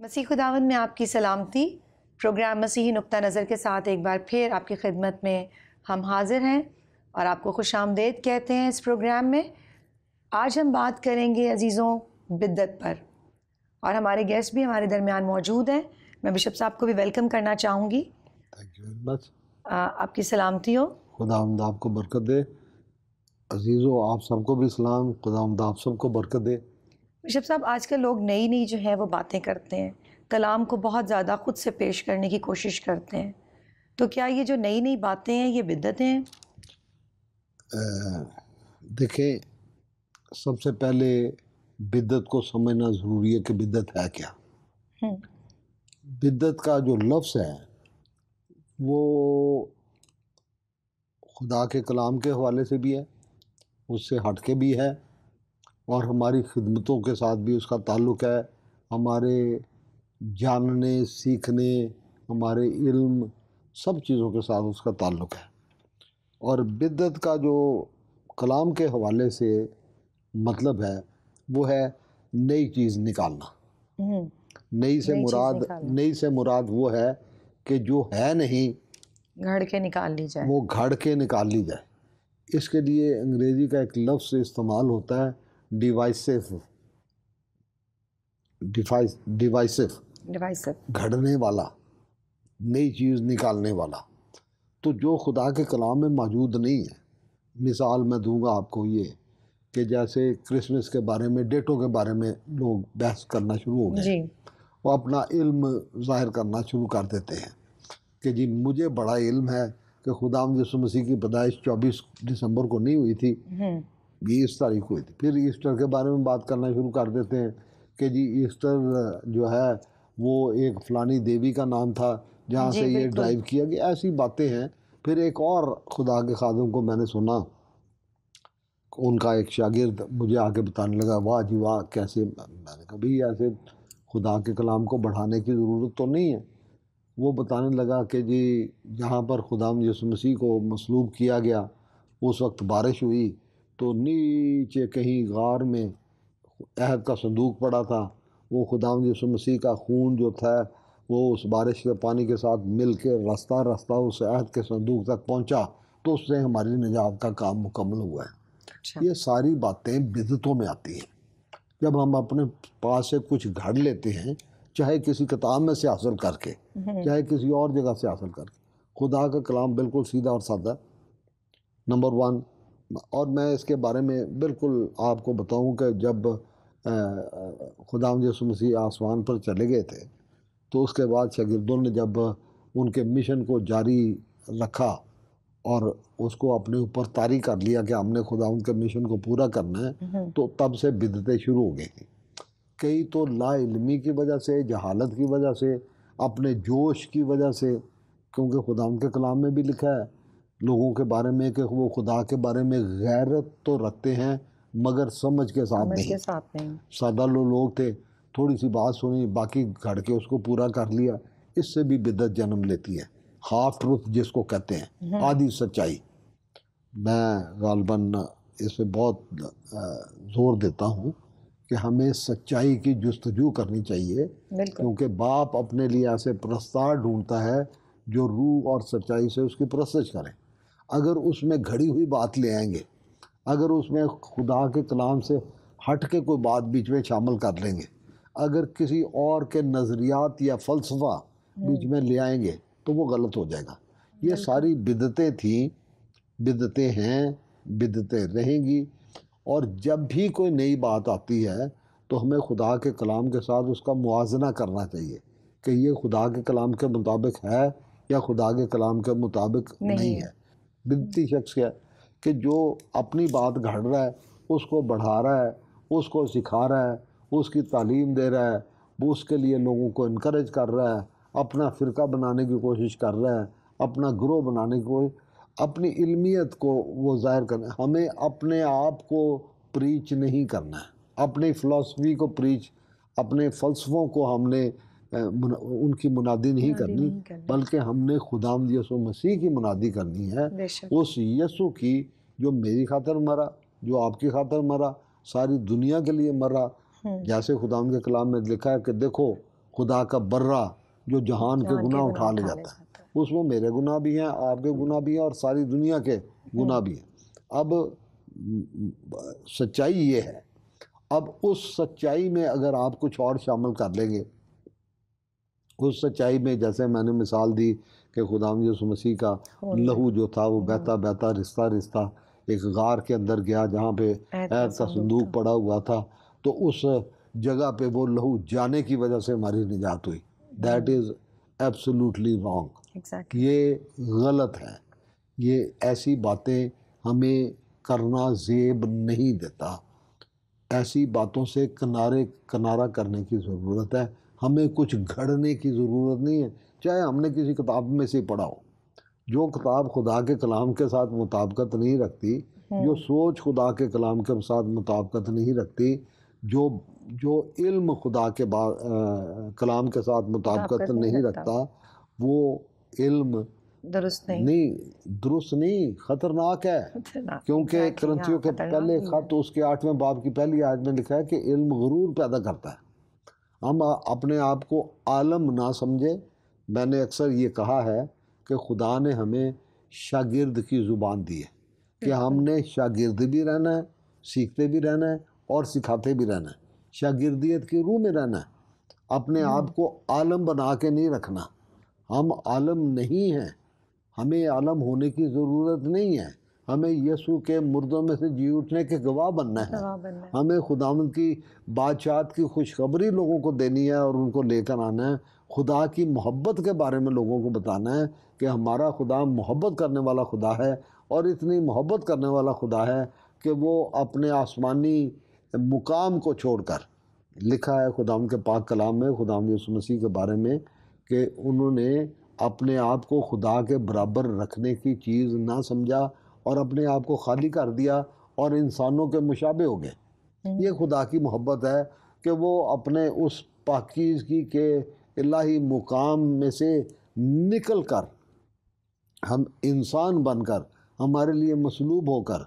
مسیح خداوند میں آپ کی سلامتی۔ پروگرام مسیحی نقطہ نظر کے ساتھ ایک بار پھر آپ کی خدمت میں ہم حاضر ہیں اور آپ کو خوش آمدید کہتے ہیں اس پروگرام میں۔ آج ہم بات کریں گے عزیزوں بدعت پر، اور ہمارے گیسٹ بھی ہمارے درمیان موجود ہیں۔ میں بشپ صاحب کو بھی ویلکم کرنا چاہوں گی۔ Thank you very much. آپ کی سلامتی ہو۔ خداوند آپ کو برکت دے۔ عزیزو آپ سب کو بھی سلام، خداوند آپ سب کو برکت دے۔ بشپ صاحب، آج کل لوگ نئی جو ہے وہ باتیں کرتے ہیں، کلام کو بہت زیادہ خود سے پیش کرنے کی کوشش کرتے ہیں، تو کیا یہ جو نئی باتیں ہیں یہ بدعتیں ہیں؟ دیکھیں، سب سے پہلے بدعت کو سمجھنا ضروری ہے کہ بدعت ہے کیا۔ بدعت کا جو لفظ ہے وہ خدا کے کلام کے حوالے سے بھی ہے، اس سے ہٹ کے بھی ہے، اور ہماری خدمتوں کے ساتھ بھی اس کا تعلق ہے، ہمارے جاننے سیکھنے ہمارے علم سب چیزوں کے ساتھ اس کا تعلق ہے۔ اور بدعت کا جو کلام کے حوالے سے مطلب ہے وہ ہے نئی چیز نکالنا۔ نئی سے مراد وہ ہے کہ جو ہے نہیں گھڑ کے نکال لی جائے، وہ گھڑ کے نکال لی جائے۔ اس کے لیے انگریزی کا ایک لفظ استعمال ہوتا ہے ڈیوائسو، گھڑنے والا، نئی چیز نکالنے والا۔ تو جو خدا کے کلام میں موجود نہیں ہے، مثال میں دوں گا آپ کو یہ کہ جیسے کرسمس کے بارے میں، ڈیٹوں کے بارے میں لوگ بحث کرنا شروع ہو گئے، وہ اپنا علم ظاہر کرنا شروع کر دیتے ہیں کہ جی مجھے بڑا علم ہے کہ خداوند یسوع مسیح کی پیدائش 24 دسمبر کو نہیں ہوئی تھی، 20 تاریخ ہوئی تھی۔ پھر ایسٹر کے بارے میں بات کرنا شروع کر دیتے ہیں کہ جی ایسٹر جو ہے وہ ایک فلانی دیوی کا نام تھا جہاں سے یہ ڈرائیو کیا گیا۔ ایسی باتیں ہیں۔ پھر ایک اور خدا کے خادم کو میں نے سنا، ان کا ایک شاگرد مجھے آ کے بتانے لگا، واہ جی واہ کیسے، میں نے کہا بھئی ایسے خدا کے کلام کو بڑھانے کی ضرورت تو نہیں ہے۔ وہ بتانے لگا کہ جی جہاں پر خداوند یسوع مسیح کو مصلوب کیا گیا اس وقت بارش ہوئی، تو نیچے کہیں غار میں عہد کا صندوق پڑا تھا، وہ خداوند یسوع مسیح کا خون جو تھا وہ اس بارش کے پانی کے ساتھ مل کے رستہ اس عہد کے صندوق تک پہنچا، تو اس سے ہماری نجات کا کام مکمل ہوا ہے۔ یہ ساری باتیں بدعتوں میں آتی ہیں۔ جب ہم اپنے پاس سے کچھ گھڑ لیتے ہیں، چاہے کسی کتاب میں سے حاصل کر کے، چاہے کسی اور جگہ سے حاصل کر کے، خدا کا کلام بالکل سیدھا اور سادہ نمبر 1۔ اور میں اس کے بارے میں بالکل آپ کو بتاؤں کہ جب خداوند یسوع مسیح آسمان پر چلے گئے تھے، تو اس کے بعد شاگردوں نے جب ان کے مشن کو جاری رکھا اور اس کو اپنے اوپر طاری کر لیا کہ ہم نے خداوند کے مشن کو پورا کرنا ہے، تو تب سے بدعتیں شروع ہو گئی تھیں۔ کئی تو لا علمی کی وجہ سے، جہالت کی وجہ سے، اپنے جوش کی وجہ سے، کیونکہ خداوند کے کلام میں بھی لکھا ہے لوگوں کے بارے میں کہ وہ خدا کے بارے میں غیرت تو رکھتے ہیں مگر سمجھ کے ساتھ نہیں۔ سادہ لوگ تھے، تھوڑی سی بات سنی باقی گھڑ کے اس کو پورا کر لیا۔ اس سے بھی بدعت جنم لیتی ہے، ہاف ٹروتھ جس کو کہتے ہیں، آدھی سچائی۔ میں غالباً اس پہ بہت زور دیتا ہوں کہ ہمیں سچائی کی جستجو کرنی چاہیے، کیونکہ باپ اپنے لیے ایسے پرستار ڈھونڈتا ہے جو روح اور سچائی سے اس کی پرستش کریں۔ اگر اس میں گھڑی ہوئی بات لے آئیں گے، اگر اس میں خدا کے کلام سے ہٹ کے کوئی بات بیچ میں شامل کر لیں گے، اگر کسی اور کے نظریات یا فلسفہ بیچ میں لے آئیں گے تو وہ غلط ہو جائے گا۔ یہ ساری بدعتیں تھیں، بدعتیں ہیں، بدعتیں رہیں گی۔ اور جب بھی کوئی نئی بات آتی ہے تو ہمیں خدا کے کلام کے ساتھ اس کا موازنہ کرنا چاہیے کہ یہ خدا کے کلام کے مطابق ہے یا خدا کے کلام کے مطابق نہیں ہے۔ بدعتی شخص کیا ہے کہ جو اپنی بات گھڑ رہا ہے، اس کو بڑھا رہا ہے، اس کو سکھا رہا ہے، اس کی تعلیم دے رہا ہے، وہ اس کے لیے لوگوں کو انکریج کر رہا ہے، اپنا فرقہ بنانے کی کوشش کر رہا ہے، اپنا گروہ بنانے کی، اپنی علمیت کو وہ ظاہر کرنا ہے۔ ہمیں اپنے آپ کو پریچ نہیں کرنا ہے، اپنی فلسفی کو پریچ، اپنے فلسفوں کو ہم نے ان کی منادی نہیں کرنی، بلکہ ہم نے خداوند یسوع مسیح کی منادی کرنی ہے، اس یسوع کی جو میری خاطر مرا، جو آپ کی خاطر مرا، ساری دنیا کے لیے مرا۔ جیسے خداوند کے کلام میں لکھا ہے کہ دیکھو خدا کا برہ جو جہان کے گناہ اٹھا لے جاتا ہے، اس میں میرے گناہ بھی ہیں، آپ کے گناہ بھی ہیں، اور ساری دنیا کے گناہ بھی ہیں۔ اب سچائی یہ ہے، اب اس سچائی میں اگر آپ کچھ اور شامل کر لیں گے، اس سچائی میں جیسے میں نے مثال دی کہ خدا یسوع مسیح کا لہو جو تھا وہ بہتا بہتا رستہ رستہ ایک غار کے اندر گیا جہاں پہ عہد کا صندوق پڑا ہوا تھا، تو اس جگہ پہ وہ لہو جانے کی وجہ سے ہماری نجات ہوئی۔ دیٹ از ایبسولوٹلی رانگ، یہ غلط ہے۔ یہ ایسی باتیں ہمیں کرنا زیب نہیں دیتا، ایسی باتوں سے کنارہ کرنے کی ضرورت ہے۔ ہمیں کچھ گھڑنے کی ضرورت نہیں ہے، چاہے ہم نے کسی کتاب میں سے پڑھا ہو۔ جو کتاب خدا کے کلام کے ساتھ مطابقت نہیں رکھتی، جو سوچ خدا کے کلام کے ساتھ مطابقت نہیں رکھتی، جو علم خدا کے کلام کے ساتھ مطابقت نہیں رکھتا، وہ علم درست نہیں، خطرناک ہے۔ کیونکہ کرنتھیوں کے پہلے خط اس کے 8ویں باب کی پہلی آیت میں لکھا ہے کہ علم غرور پیدا کرتا ہے۔ ہم اپنے آپ کو عالم نہ سمجھے۔ میں نے اکثر یہ کہا ہے کہ خدا نے ہمیں شاگرد کی زبان دی ہے کہ ہم نے شاگرد بھی رہنا ہے، سیکھتے بھی رہنا ہے اور سکھاتے بھی رہنا ہے، شاگردیت کی روح میں رہنا ہے۔ اپنے آپ کو عالم بنا کے نہیں رکھنا۔ ہم عالم نہیں ہیں، ہمیں عالم ہونے کی ضرورت نہیں ہے۔ ہمیں یسوع کے مردوں میں سے جی اٹھنے کے گواہ بننا ہے۔ ہمیں خداوند کی بادشاہت کی خوشخبری لوگوں کو دینی ہے اور ان کو لے کر آنا ہے۔ خدا کی محبت کے بارے میں لوگوں کو بتانا ہے کہ ہمارا خدا محبت کرنے والا خدا ہے، اور اتنی محبت کرنے والا خدا ہے کہ وہ اپنے آسمانی مقام کو چھوڑ کر، لکھا ہے خداوند کے پاک کلام میں خداوند یسوع مسیح کے بارے میں کہ انہوں نے اپنے آپ کو خدا کے برابر رکھنے کی چیز نہ سمجھا اور اپنے آپ کو خالی کر دیا اور انسانوں کے مشابہ ہو گئے۔ یہ خدا کی محبت ہے کہ وہ اپنے اس پاکیزگی کے الہی مقام میں سے نکل کر، ہم انسان بن کر، ہمارے لیے مصلوب ہو کر،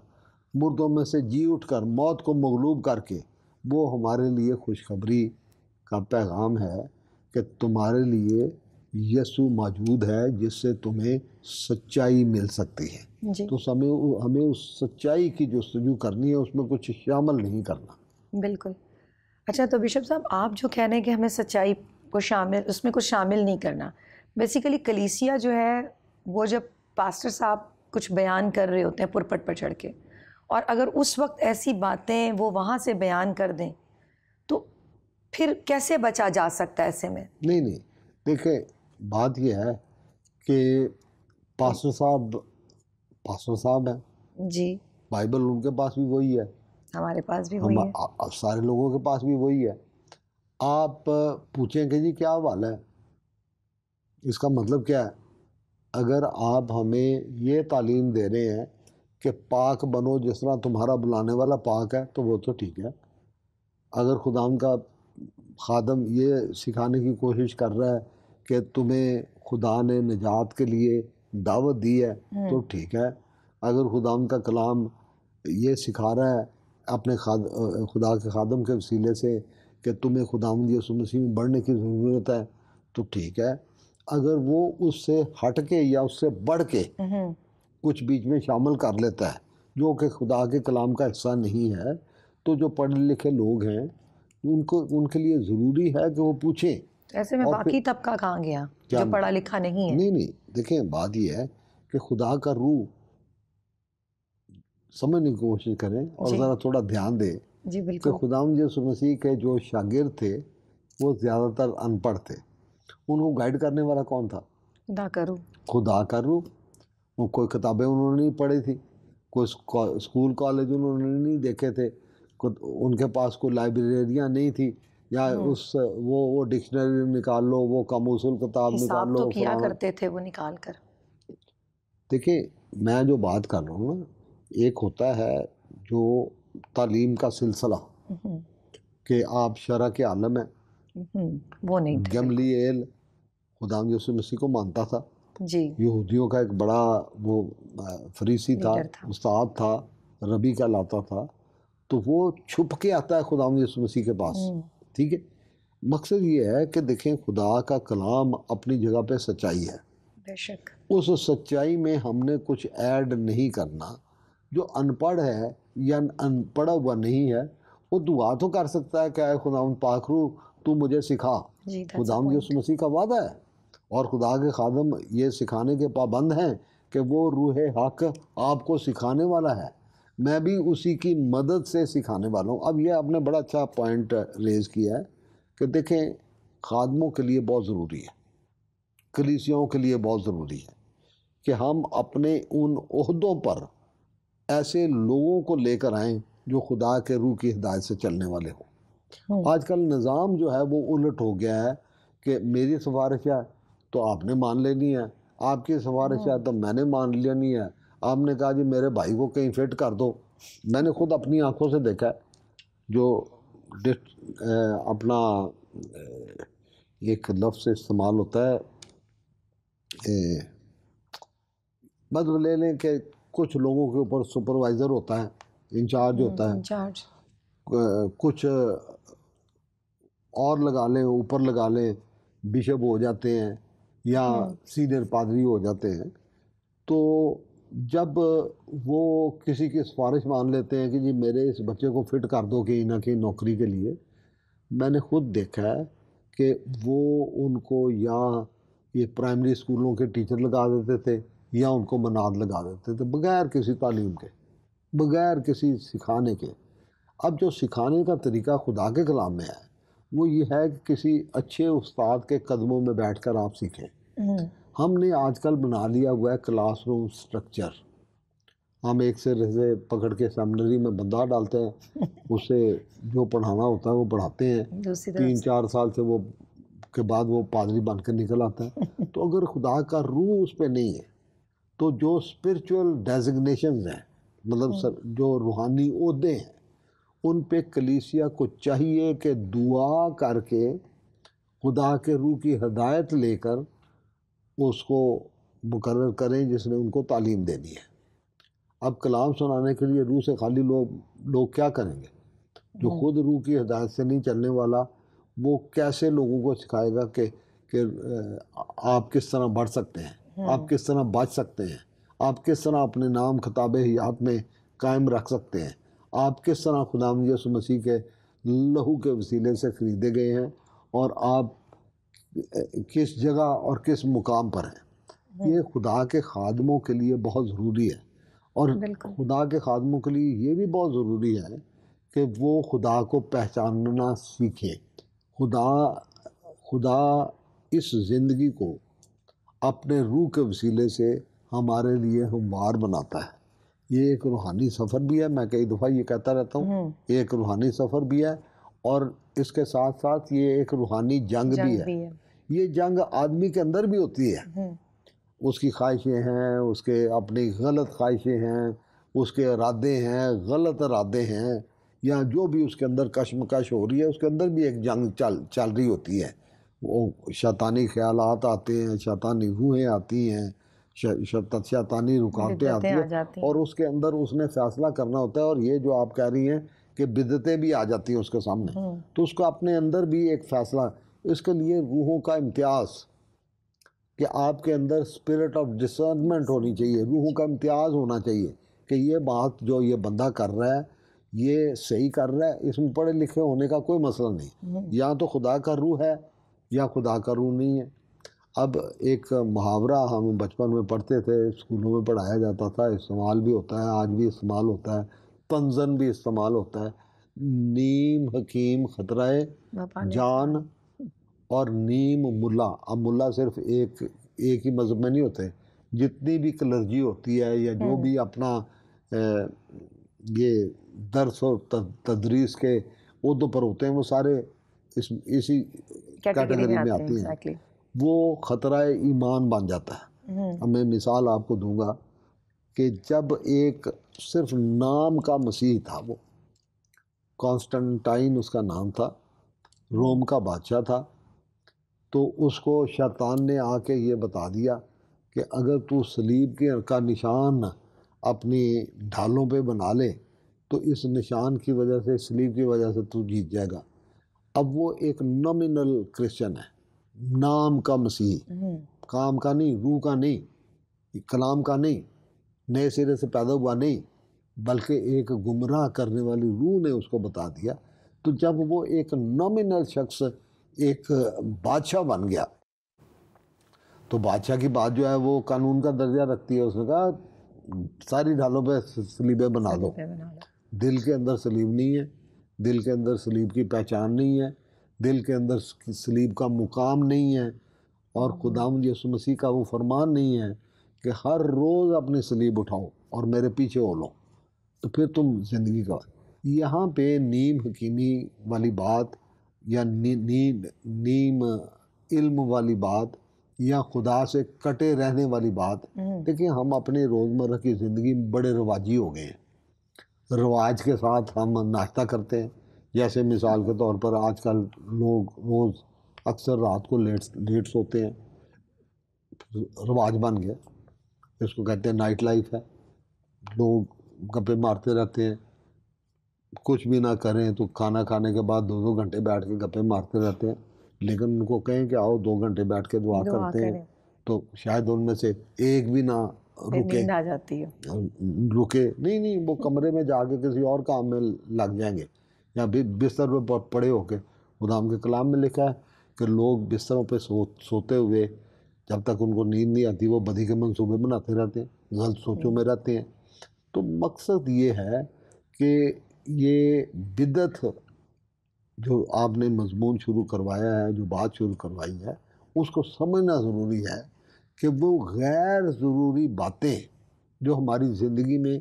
مردوں میں سے جی اٹھ کر، موت کو مغلوب کر کے، وہ ہمارے لیے خوشخبری کا پیغام ہے کہ تمہارے لیے یسوع موجود ہے جس سے تمہیں سچائی مل سکتی ہے۔ جی۔ تو ہمیں اس سچائی کی جستجو کرنی ہے، اس میں کچھ شامل نہیں کرنا۔ بالکل۔ اچھا، تو بشپ صاحب آپ جو کہہ رہے ہیں کہ ہمیں سچائی کو اس میں کچھ شامل نہیں کرنا، بیسیکلی کلیسیا جو ہے وہ جب پاسٹر صاحب کچھ بیان کر رہے ہوتے ہیں پرپٹ پر چڑھ کے، اور اگر اس وقت ایسی باتیں وہ وہاں سے بیان کر دیں تو پھر کیسے بچا جا سکتا ہے ایسے میں؟ نہیں، دیکھیں بات یہ ہے کہ پاسٹر صاحب ہیں جی، بائبل ان کے پاس بھی وہی ہے، ہمارے پاس بھی وہی ہے، سارے لوگوں کے پاس بھی وہی ہے۔ آپ پوچھیں کہ جی کیا حوال ہے، اس کا مطلب کیا ہے؟ اگر آپ ہمیں یہ تعلیم دے رہے ہیں کہ پاک بنو جس طرح تمہارا بلانے والا پاک ہے، تو وہ تو ٹھیک ہے۔ اگر خداوند کا خادم یہ سکھانے کی کوشش کر رہا ہے کہ تمہیں خدا نے نجات کے لیے دعوت دی ہے تو ٹھیک ہے۔ اگر خداوند کا کلام یہ سکھا رہا ہے اپنے خدا کے خادم کے وسیلے سے کہ تمہیں خداوند یسوع مسیح میں بڑھنے کی ضرورت ہے تو ٹھیک ہے۔ اگر وہ اس سے ہٹ کے یا اس سے بڑھ کے کچھ بیچ میں شامل کر لیتا ہے جو کہ خدا کے کلام کا حصہ نہیں ہے، تو جو پڑھے لکھے لوگ ہیں ان کے لیے ضروری ہے کہ وہ پوچھیں۔ ایسے میں باقی طبقہ کہاں گیا جو پڑھا لکھا نہیں ہے؟ نہیں، دیکھیں بات یہ ہے کہ خدا کا روح، سمجھنے کی کوشش کریں اور ذرا تھوڑا دھیان دیں کہ خداوند یسوع مسیح کے جو شاگرد تھے وہ زیادہ تر ان پڑھ تھے۔ ان کو گائیڈ کرنے والا کون تھا؟ خدا کا روح۔ وہ کوئی کتابیں انہوں نے نہیں پڑھی تھی، کوئی اسکول کالج انہوں نے نہیں دیکھے تھے، ان کے پاس کوئی لائبریریاں نہیں تھی، یا وہ ڈکشنری نکال لو، وہ قاموس الکتاب نکال لو، حساب تو کیا کرتے تھے وہ نکال کر۔ دیکھیں میں جو بات کر رہا ہوں نا، ایک ہوتا ہے جو تعلیم کا سلسلہ کہ آپ شرع کے عالم ہیں، وہ نہیں تھے۔ گملیل خداوند یسوع مسیح کو مانتا تھا جی، یہودیوں کا ایک بڑا وہ فریسی تھا، استاد تھا، ربی کہلاتا تھا، تو وہ چھپ کے آتا ہے خداوند یسوع مسیح کے پاس، ٹھیک ہے۔ مقصد یہ ہے کہ دیکھیں خدا کا کلام اپنی جگہ پہ سچائی ہے، بے شک. اس سچائی میں ہم نے کچھ ایڈ نہیں کرنا. جو ان پڑھ ہے یا ان پڑھا ہوا نہیں ہے وہ دعا تو کر سکتا ہے کہ اے خداوند پاک روح تو مجھے سکھا. جی خداوند یسوع مسیح کا وعدہ ہے، اور خدا کے خادم یہ سکھانے کے پابند ہیں کہ وہ روح حق آپ کو سکھانے والا ہے. میں بھی اسی کی مدد سے سکھانے والا ہوں. اب یہ آپ نے بڑا اچھا پوائنٹ ریز کیا ہے کہ دیکھیں خادموں کے لیے بہت ضروری ہے، کلیسیوں کے لیے بہت ضروری ہے کہ ہم اپنے ان عہدوں پر ایسے لوگوں کو لے کر آئیں جو خدا کے روح کی ہدایت سے چلنے والے ہوں. آج کل نظام جو ہے وہ الٹ ہو گیا ہے کہ میری سفارش ہے تو آپ نے مان لینی ہے، آپ کی سفارش ہے تو میں نے مان لینی ہے. آپ نے کہا جی میرے بھائی کو کہیں فٹ کر دو. میں نے خود اپنی آنکھوں سے دیکھا ہے جو اپنا ایک لفظ استعمال ہوتا ہے، مطلب لے لیں کہ کچھ لوگوں کے اوپر سپروائزر ہوتا ہے، انچارج ہوتا ہے، انچارج. کچھ اور لگا لیں، اوپر لگا لیں، بشپ ہو جاتے ہیں یا سینئر پادری ہو جاتے ہیں. تو جب وہ کسی کی سفارش مان لیتے ہیں کہ جی میرے اس بچے کو فٹ کر دو کہیں نہ کہیں نوکری کے لیے، میں نے خود دیکھا ہے کہ وہ ان کو یا یہ پرائمری اسکولوں کے ٹیچر لگا دیتے تھے یا ان کو مناد لگا دیتے تھے بغیر کسی تعلیم کے، بغیر کسی سکھانے کے. اب جو سکھانے کا طریقہ خدا کے کلام میں ہے وہ یہ ہے کہ کسی اچھے استاد کے قدموں میں بیٹھ کر آپ سیکھیں. ہم نے آج کل بنا لیا ہوا ہے کلاس روم سٹرکچر. ہم ایک سے پکڑ کے سیمنری میں بندہ ڈالتے ہیں، اسے جو پڑھانا ہوتا ہے وہ پڑھاتے ہیں، 3-4 سال سے وہ کے بعد وہ پادری بن کے نکل آتا ہے. تو اگر خدا کا روح اس پہ نہیں ہے تو جو اسپرچول ڈیزگنیشنز ہیں، مطلب جو روحانی عہدے ہیں، ان پہ کلیسیا کو چاہیے کہ دعا کر کے خدا کے روح کی ہدایت لے کر اس کو مقرر کریں جس نے ان کو تعلیم دینی ہے. اب کلام سنانے کے لیے روح سے خالی لوگ کیا کریں گے؟ جو خود روح کی ہدایت سے نہیں چلنے والا وہ کیسے لوگوں کو سکھائے گا کہ آپ کس طرح بڑھ سکتے ہیں، آپ کس طرح بچ سکتے ہیں، آپ کس طرح اپنے نام خطاب حیات میں قائم رکھ سکتے ہیں، آپ کس طرح خداوند یسوع مسیح کے لہو کے وسیلے سے خریدے گئے ہیں اور آپ کس جگہ اور کس مقام پر ہیں. یہ خدا کے خادموں کے لیے بہت ضروری ہے. اور خدا کے خادموں کے لیے یہ بھی بہت ضروری ہے کہ وہ خدا کو پہچاننا سیکھیں. خدا اس زندگی کو اپنے روح کے وسیلے سے ہمارے لیے ہموار بناتا ہے. یہ ایک روحانی سفر بھی ہے، میں کئی دفعہ یہ کہتا رہتا ہوں، یہ ایک روحانی سفر بھی ہے اور اس کے ساتھ ساتھ یہ ایک روحانی جنگ بھی ہے. یہ جنگ آدمی کے اندر بھی ہوتی ہے، اس کی خواہشیں ہیں، اس کے اپنی غلط خواہشیں ہیں، اس کے ارادے ہیں، غلط ارادے ہیں، یا جو بھی اس کے اندر کشمکش ہو رہی ہے اس کے اندر بھی ایک جنگ چل رہی ہوتی ہے. وہ شیطانی خیالات آتے ہیں، شیطانی روحیں آتی ہیں، شیطانی رکاوٹیں آتی ہیں، اور اس کے اندر اس نے فیصلہ کرنا ہوتا ہے. اور یہ جو آپ کہہ رہی ہیں کہ بدعتیں بھی آ جاتی ہیں اس کے سامنے، تو اس کو اپنے اندر بھی ایک فیصلہ، اس کے لیے روحوں کا امتیاز کہ آپ کے اندر اسپرٹ آف ڈسرنمنٹ ہونی چاہیے، روحوں کا امتیاز ہونا چاہیے کہ یہ بات جو یہ بندہ کر رہا ہے یہ صحیح کر رہا ہے. اس میں پڑھے لکھے ہونے کا کوئی مسئلہ نہیں، یا تو خدا کا روح ہے یا خدا کا روح نہیں ہے. اب ایک محاورہ ہم بچپن میں پڑھتے تھے، اسکولوں میں پڑھایا جاتا تھا، استعمال بھی ہوتا ہے، آج بھی استعمال ہوتا ہے، طنزاً بھی استعمال ہوتا ہے. نیم حکیم خطرہ جان اور نیم ملا. اب ملا صرف ایک ہی مذہب میں نہیں ہوتے، جتنی بھی کلرجی ہوتی ہے یا جو بھی اپنا یہ درس اور تدریس کے عہدوں پر ہوتے ہیں وہ سارے اسی کیٹیگری میں آتے ہیں. وہ خطرہ ایمان بن جاتا ہے. اب میں مثال آپ کو دوں گا کہ جب ایک صرف نام کا مسیح تھا، وہ کانسٹنٹائن اس کا نام تھا، روم کا بادشاہ تھا، تو اس کو شیطان نے آ کے یہ بتا دیا کہ اگر تو صلیب کا نشان اپنی ڈھالوں پہ بنا لے تو اس نشان کی وجہ سے، صلیب کی وجہ سے تو جیت جائے گا. اب وہ ایک نامنل کرسچن ہے، نام کا مسیحی، کام کا نہیں، روح کا نہیں، کلام کا نہیں، نئے سرے سے پیدا ہوا نہیں، بلکہ ایک گمراہ کرنے والی روح نے اس کو بتا دیا۔ تو جب وہ ایک نامنل شخص ایک بادشاہ بن گیا، تو بادشاہ کی بات جو ہے وہ قانون کا درجہ رکھتی ہے۔ اس نے کہا ساری ڈھالوں پہ سلیبیں بنا دو، دل کے اندر سلیب نہیں ہے، دل کے اندر سلیب کی پہچان نہیں ہے، دل کے اندر سلیب کا مقام نہیں ہے، اور خداوند یسوع مسیح کا وہ فرمان نہیں ہے کہ ہر روز اپنی سلیب اٹھاؤ اور میرے پیچھے ہو لو، تو پھر تم زندگی کا۔ یہاں پہ نیم حکیمی والی بات یا نیم علم والی بات یا خدا سے کٹے رہنے والی بات، دیکھیں ہم اپنے روزمرہ کی زندگی میں بڑے رواجی ہو گئے ہیں، رواج کے ساتھ ہم ناشتہ کرتے ہیں۔ جیسے مثال کے طور پر آج کل لوگ روز اکثر رات کو لیٹ سوتے ہیں، رواج بن گیا، اس کو کہتے ہیں نائٹ لائف ہے، لوگ گپے مارتے رہتے ہیں، کچھ بھی نہ کریں تو کھانا کھانے کے بعد 2 گھنٹے بیٹھ کے گپے مارتے رہتے ہیں، لیکن ان کو کہیں کہ آؤ 2 گھنٹے بیٹھ کے دعا کرتے ہیں تو شاید ان میں سے ایک بھی نہ رکے، نیند آ جاتی ہے، رکے نہیں، وہ کمرے میں جا کے کسی اور کام میں لگ جائیں گے، یا بستر پہ پڑے ہو کے۔ خدا کے کلام میں لکھا ہے کہ لوگ بستروں پہ سوتے ہوئے جب تک ان کو نیند نہیں آتی وہ بدی کے منصوبے بناتے رہتے ہیں، غلط سوچوں میں رہتے ہیں۔ تو مقصد یہ ہے کہ یہ بدعت جو آپ نے مضمون شروع کروایا ہے، جو بات شروع کروائی ہے، اس کو سمجھنا ضروری ہے کہ وہ غیر ضروری باتیں جو ہماری زندگی میں،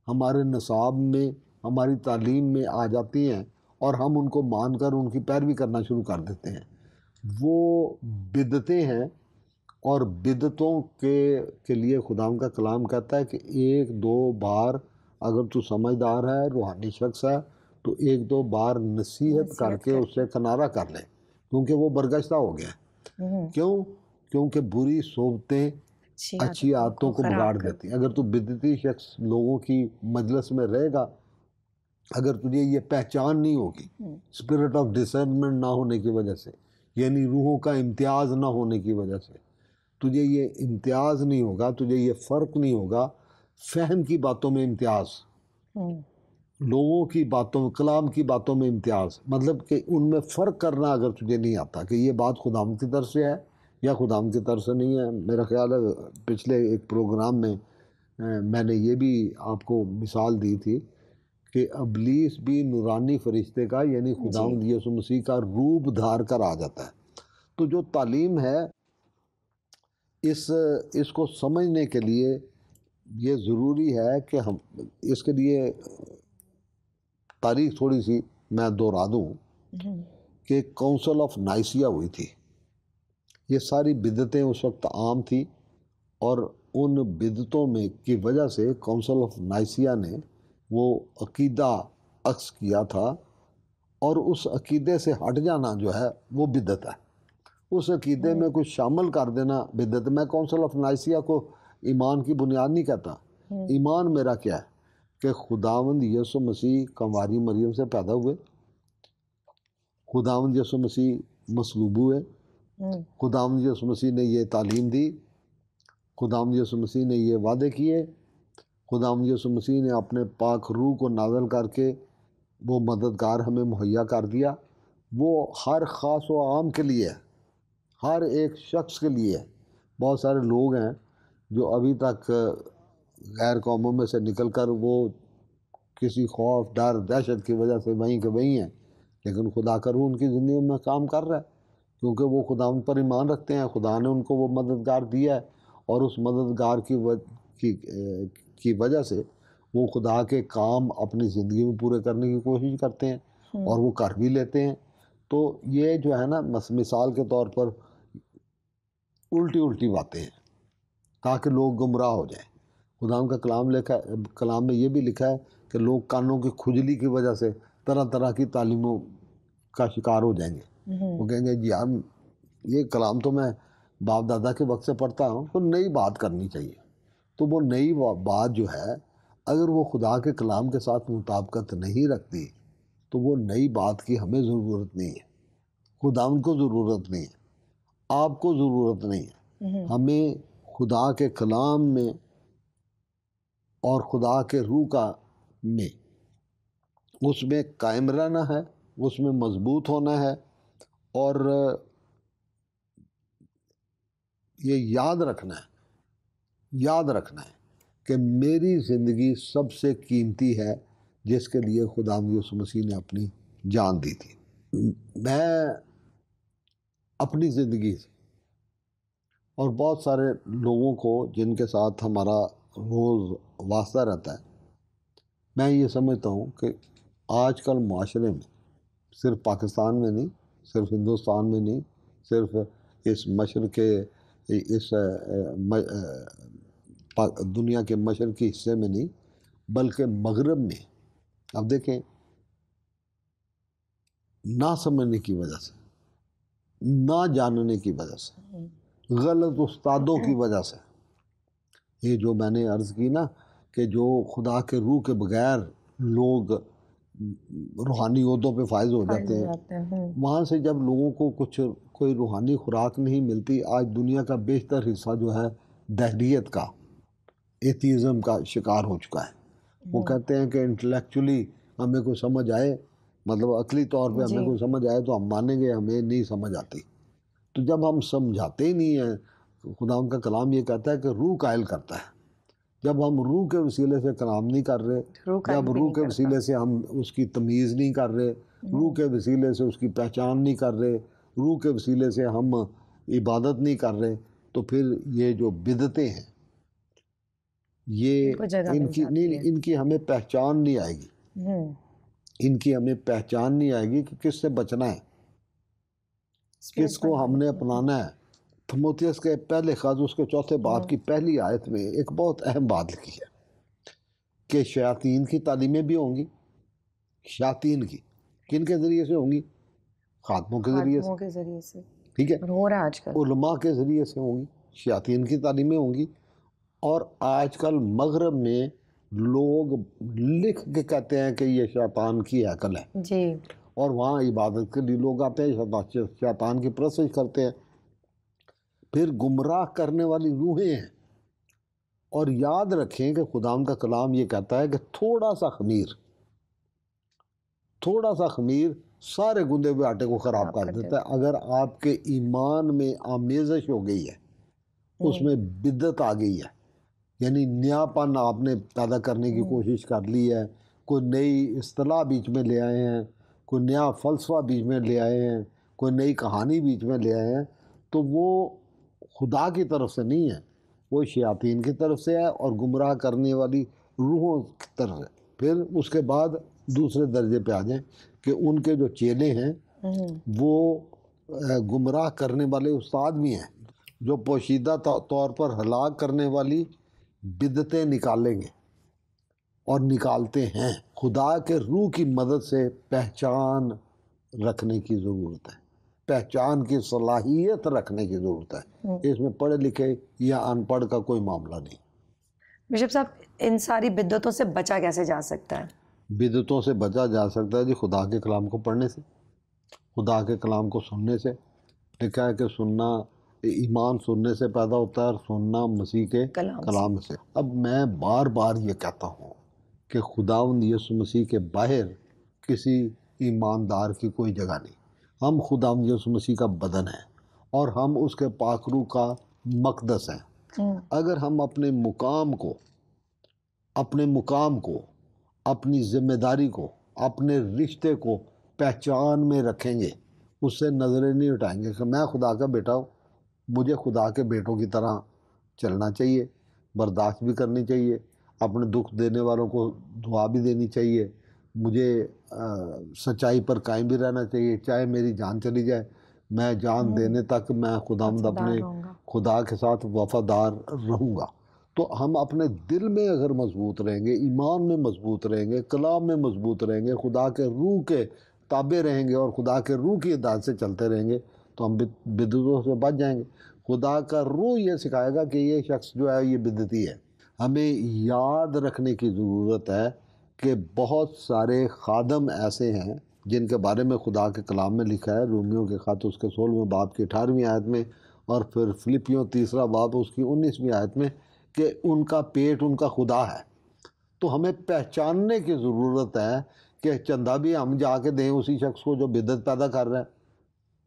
ہمارے نصاب میں، ہماری تعلیم میں آ جاتی ہیں اور ہم ان کو مان کر ان کی پیروی کرنا شروع کر دیتے ہیں، وہ بدعتیں ہیں۔ اور بدعتوں کے لیے خدا کا کلام کہتا ہے کہ 1-2 بار اگر تو سمجھدار ہے، روحانی شخص ہے، تو 1-2 بار نصیحت کر کے اس سے کنارہ کر لے، کیونکہ وہ برگشتہ ہو گیا ہے۔ کیونکہ بری صحبتیں اچھی عادتوں کو بگاڑ دیتی ہیں۔ اگر تو بدعتی شخص لوگوں کی مجلس میں رہے گا، اگر تجھے یہ پہچان نہیں ہوگی، اسپرٹ آف ڈسرنمنٹ نہ ہونے کی وجہ سے، یعنی روحوں کا امتیاز نہ ہونے کی وجہ سے، تجھے یہ امتیاز نہیں ہوگا، تجھے یہ فرق نہیں ہوگا، فہم کی باتوں میں امتیاز، لوگوں کی باتوں، کلام کی باتوں میں امتیاز، مطلب کہ ان میں فرق کرنا اگر تجھے نہیں آتا کہ یہ بات خداوند کی طرف سے ہے یا خداوند کی طرف سے نہیں ہے۔ میرا خیال ہے پچھلے ایک پروگرام میں میں نے یہ بھی آپ کو مثال دی تھی کہ ابلیس بھی نورانی فرشتے کا، یعنی خداوند یسوع مسیح کا روپ دھار کر آ جاتا ہے۔ تو جو تعلیم ہے، اس کو سمجھنے کے لیے یہ ضروری ہے کہ ہم اس کے لیے تاریخ تھوڑی سی میں دہرا دوں کہ کونسل آف نائسیا ہوئی تھی۔ یہ ساری بدعتیں اس وقت عام تھی، اور ان بدعتوں میں کی وجہ سے کونسل آف نائسیا نے وہ عقیدہ عکس کیا تھا، اور اس عقیدے سے ہٹ جانا جو ہے وہ بدعت ہے۔ اس عقیدے میں کچھ شامل کر دینا بدعت۔ میں کونسل آف نائسیا کو ایمان کی بنیاد نہیں کہتا۔ ایمان میرا کیا ہے کہ خداوند یسوع مسیح کنواری مریم سے پیدا ہوئے، خداوند یسوع مسیح مصلوب ہوئے، خداوند یسوع مسیح نے یہ تعلیم دی، خداوند یسوع مسیح نے یہ وعدے کیے، خداوند یسوع مسیح نے اپنے پاک روح کو نازل کر کے وہ مددگار ہمیں مہیا کر دیا۔ وہ ہر خاص و عام کے لیے، ہر ایک شخص کے لیے۔ بہت سارے لوگ ہیں جو ابھی تک غیر قوموں میں سے نکل کر وہ کسی خوف، ڈر، دہشت کی وجہ سے وہیں کے وہیں ہیں، لیکن خدا کا روح ان کی زندگی میں کام کر رہا ہے، کیونکہ وہ خدا ان پر ایمان رکھتے ہیں۔ خدا نے ان کو وہ مددگار دیا ہے، اور اس مددگار کی وجہ سے وہ خدا کے کام اپنی زندگی میں پورے کرنے کی کوشش کرتے ہیں، اور وہ کر بھی لیتے ہیں۔ تو یہ جو ہے نا، مثال کے طور پر الٹی باتیں ہیں تاکہ لوگ گمراہ ہو جائیں۔ خدا کا کلام میں یہ بھی لکھا ہے کہ لوگ کانوں کی کھجلی کی وجہ سے طرح طرح کی تعلیموں کا شکار ہو جائیں گے۔ وہ کہیں گے جی ہم یہ کلام تو میں باپ دادا کے وقت سے پڑھتا ہوں، تو نئی بات کرنی چاہیے۔ تو وہ نئی بات جو ہے، اگر وہ خدا کے کلام کے ساتھ مطابقت نہیں رکھتی تو وہ نئی بات کی ہمیں ضرورت نہیں ہے۔ خداوند کو ضرورت نہیں ہے، آپ کو ضرورت نہیں ہے. ہمیں خدا کے کلام میں اور خدا کے روح کا میں اس میں قائم رہنا ہے، اس میں مضبوط ہونا ہے، اور یہ یاد رکھنا ہے کہ میری زندگی سب سے قیمتی ہے جس کے لیے خدا یسوع مسیح نے اپنی جان دی تھی. میں اپنی زندگی سے اور بہت سارے لوگوں کو جن کے ساتھ ہمارا روز واسطہ رہتا ہے، میں یہ سمجھتا ہوں کہ آج کل معاشرے میں، صرف پاکستان میں نہیں، صرف ہندوستان میں نہیں، صرف اس مشرق اس دنیا کے مشرقی حصے میں نہیں، بلکہ مغرب میں، اب دیکھیں، نہ سمجھنے کی وجہ سے، نہ جاننے کی وجہ سے، غلط استادوں کی وجہ سے، یہ جو میں نے عرض کی نا کہ جو خدا کے روح کے بغیر لوگ روحانی عہدوں پہ فائز ہو جاتے ہیں، وہاں سے جب لوگوں کو کوئی روحانی خوراک نہیں ملتی، آج دنیا کا بیشتر حصہ جو ہے دہریت کا، ایتھیزم کا شکار ہو چکا ہے. وہ کہتے ہیں کہ انٹلیکچولی ہمیں کوئی سمجھ آئے، مطلب عقلی طور پہ ہمیں کوئی سمجھ آئے تو ہم مانیں گے، ہمیں نہیں سمجھ آتی. تو جب ہم سمجھاتے ہی نہیں ہیں، خدا ان کا کلام یہ کہتا ہے کہ روح قائل کرتا ہے. جب ہم روح کے وسیلے سے کلام نہیں کر رہے، جب روح کے وسیلے سے ہم اس کی تمیز نہیں کر رہے، روح کے وسیلے سے اس کی پہچان نہیں کر رہے، روح کے وسیلے سے ہم عبادت نہیں کر رہے، تو پھر یہ جو بدعتیں ہیں، یہ ان کی ہمیں پہچان نہیں آئے گی. ان کی ہمیں پہچان نہیں آئے گی کہ کس سے بچنا ہے، کس کو ہم نے اپنانا ہے. تھموتھیوس کے پہلے خط اس کے 4 باب کی پہلی آیت میں ایک بہت اہم بات لکھی ہے کہ شیاطین کی تعلیمیں بھی ہوں گی. شیاطین کی کن کے ذریعے سے ہوں گی؟ خاتموں کے ذریعے سے، ٹھیک ہے، علماء کے ذریعے سے ہوں گی. شیاطین کی تعلیمیں ہوں گی. اور آج کل مغرب میں لوگ لکھ کے کہتے ہیں کہ یہ شیطان کی عقل ہے جی، اور وہاں عبادت کے لیے لوگ آتے ہیں، شیطان کی پرستش کرتے ہیں. پھر گمراہ کرنے والی روحیں ہیں. اور یاد رکھیں کہ خدا کا کلام یہ کہتا ہے کہ تھوڑا سا خمیر سارے گندے ہوئے آٹے کو خراب کر دیتا ہے. اگر آپ کے ایمان میں آمیزش ہو گئی ہے، اس میں بدعت آ گئی ہے، یعنی نیا پن آپ نے پیدا کرنے کی کوشش کر لی ہے، کوئی نئی اصطلاح بیچ میں لے آئے ہیں، کوئی نیا فلسفہ بیچ میں لے آئے ہیں، کوئی نئی کہانی بیچ میں لے آئے ہیں، تو وہ خدا کی طرف سے نہیں ہے، وہ شیاطین کی طرف سے ہے اور گمراہ کرنے والی روحوں کی طرف سے. پھر اس کے بعد دوسرے درجے پہ آ جائیں کہ ان کے جو چیلے ہیں وہ گمراہ کرنے والے استاد بھی ہیں، جو پوشیدہ طور پر ہلاک کرنے والی بدعتیں نکالیں گے اور نکالتے ہیں. خدا کے روح کی مدد سے پہچان رکھنے کی ضرورت ہے، پہچان کی صلاحیت رکھنے کی ضرورت ہے. اس میں پڑھے لکھے یا ان پڑھ کا کوئی معاملہ نہیں. بشپ صاحب، ان ساری بدعتوں سے بچا کیسے جا سکتا ہے؟ بدعتوں سے بچا جا سکتا ہے جی خدا کے کلام کو پڑھنے سے، خدا کے کلام کو سننے سے. لکھا ہے کہ سننا، ایمان سننے سے پیدا ہوتا ہے اور سننا مسیح کے کلام سے. اب میں بار بار یہ کہتا ہوں کہ خداوند یسوع مسیح کے باہر کسی ایماندار کی کوئی جگہ نہیں. ہم خداوند یسوع مسیح کا بدن ہیں اور ہم اس کے پاک روح کا مقدس ہیں. اگر ہم اپنے مقام کو، اپنی ذمہ داری کو، اپنے رشتے کو پہچان میں رکھیں گے، اس سے نظریں نہیں اٹھائیں گے کہ میں خدا کا بیٹا ہوں، مجھے خدا کے بیٹوں کی طرح چلنا چاہیے، برداشت بھی کرنی چاہیے، اپنے دکھ دینے والوں کو دعا بھی دینی چاہیے، مجھے سچائی پر قائم بھی رہنا چاہیے، چاہے میری جان چلی جائے، میں جان دینے تک میں اپنے خدا کے ساتھ وفادار رہوں گا. تو ہم اپنے دل میں اگر مضبوط رہیں گے، ایمان میں مضبوط رہیں گے، کلام میں مضبوط رہیں گے، خدا کے روح کے تابع رہیں گے اور خدا کے روح کی ہدایت سے چلتے رہیں گے، تو ہم بدعتوں سے بچ جائیں گے. خدا کا روح یہ سکھائے گا کہ یہ شخص جو ہے یہ بدعتی ہے. ہمیں یاد رکھنے کی ضرورت ہے کہ بہت سارے خادم ایسے ہیں جن کے بارے میں خدا کے کلام میں لکھا ہے، رومیوں کے خط اس کے 16ویں باب کی 18ویں آیت میں، اور پھر فلپیوں 3 باب اس کی 19ویں آیت میں، کہ ان کا پیٹ ان کا خدا ہے۔ تو ہمیں پہچاننے کی ضرورت ہے کہ چندہ بھی ہم جا کے دیں اسی شخص کو جو بدعت پیدا کر رہا ہے،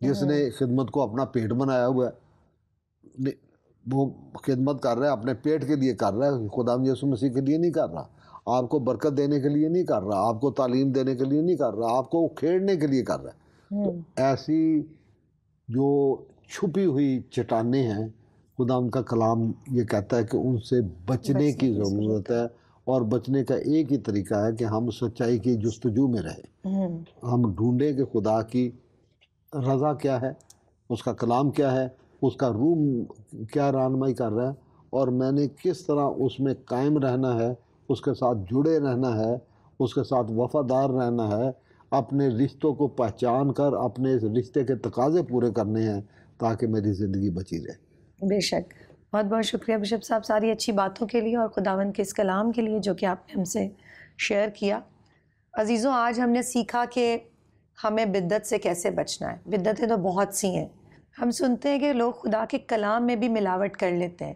جس نے خدمت کو اپنا پیٹ بنایا ہوا ہے۔ وہ خدمت کر رہا ہے اپنے پیٹ کے لیے کر رہا ہے، خدا یسوع مسیح کے لیے نہیں کر رہا، آپ کو برکت دینے کے لیے نہیں کر رہا، آپ کو تعلیم دینے کے لیے نہیں کر رہا، آپ کو کھیڑنے کے لیے کر رہا ہے۔ تو ایسی جو چھپی ہوئی چٹانیں ہیں، خدا ان کا کلام یہ کہتا ہے کہ ان سے بچنے کی ضرورت ہے، اور بچنے کا ایک ہی طریقہ ہے کہ ہم سچائی کی جستجو میں رہیں، ہم ڈھونڈیں کہ خدا کی رضا کیا ہے، اس کا کلام کیا ہے، اس کا روح کیا رہنمائی کر رہا ہے، اور میں نے کس طرح اس میں قائم رہنا ہے، اس کے ساتھ جڑے رہنا ہے، اس کے ساتھ وفادار رہنا ہے، اپنے رشتوں کو پہچان کر اپنے رشتے کے تقاضے پورے کرنے ہیں تاکہ میری زندگی بچی رہے۔ بے شک، بہت بہت شکریہ بشپ صاحب ساری اچھی باتوں کے لیے اور خداوند کے اس کلام کے لیے جو کہ آپ نے ہم سے شیئر کیا۔ عزیزوں، آج ہم نے سیکھا کہ ہمیں بدعت سے کیسے بچنا ہے۔ بدعتیں تو بہت سی ہیں، ہم سنتے ہیں کہ لوگ خدا کے کلام میں بھی ملاوٹ کر لیتے ہیں۔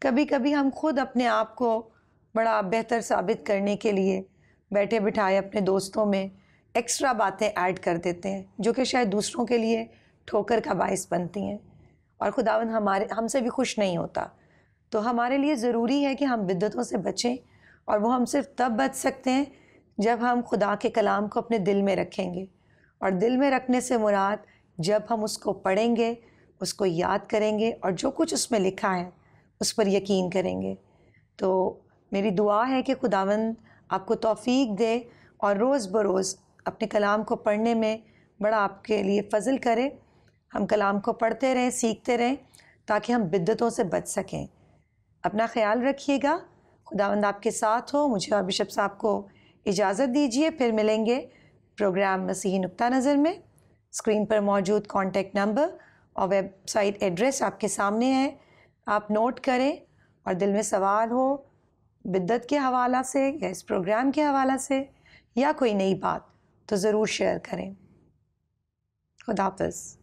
کبھی کبھی ہم خود اپنے آپ کو بڑا بہتر ثابت کرنے کے لیے بیٹھے بٹھائے اپنے دوستوں میں ایکسٹرا باتیں ایڈ کر دیتے ہیں جو کہ شاید دوسروں کے لیے ٹھوکر کا باعث بنتی ہیں، اور خداوند ہم سے بھی خوش نہیں ہوتا۔ تو ہمارے لیے ضروری ہے کہ ہم بدعتوں سے بچیں، اور وہ ہم صرف تب بچ سکتے ہیں جب ہم خدا کے کلام کو اپنے دل میں رکھیں گے، اور دل میں رکھنے سے مراد جب ہم اس کو پڑھیں گے، اس کو یاد کریں گے، اور جو کچھ اس میں لکھا ہے اس پر یقین کریں گے۔ تو میری دعا ہے کہ خداوند آپ کو توفیق دے اور روز بروز اپنے کلام کو پڑھنے میں بڑا آپ کے لیے فضل کرے۔ ہم کلام کو پڑھتے رہیں، سیکھتے رہیں تاکہ ہم بدعتوں سے بچ سکیں۔ اپنا خیال رکھیے گا، خداوند آپ کے ساتھ ہو۔ مجھے اور بشپ صاحب کو اجازت دیجیے، پھر ملیں گے پروگرام مسیحی نقطہ نظر میں۔ اسکرین پر موجود کانٹیکٹ نمبر اور ویب سائٹ ایڈریس آپ کے سامنے ہے، آپ نوٹ کریں، اور دل میں سوال ہو بدعت کے حوالہ سے یا اس پروگرام کے حوالہ سے یا کوئی نئی بات تو ضرور شیئر کریں۔ خدا حافظ۔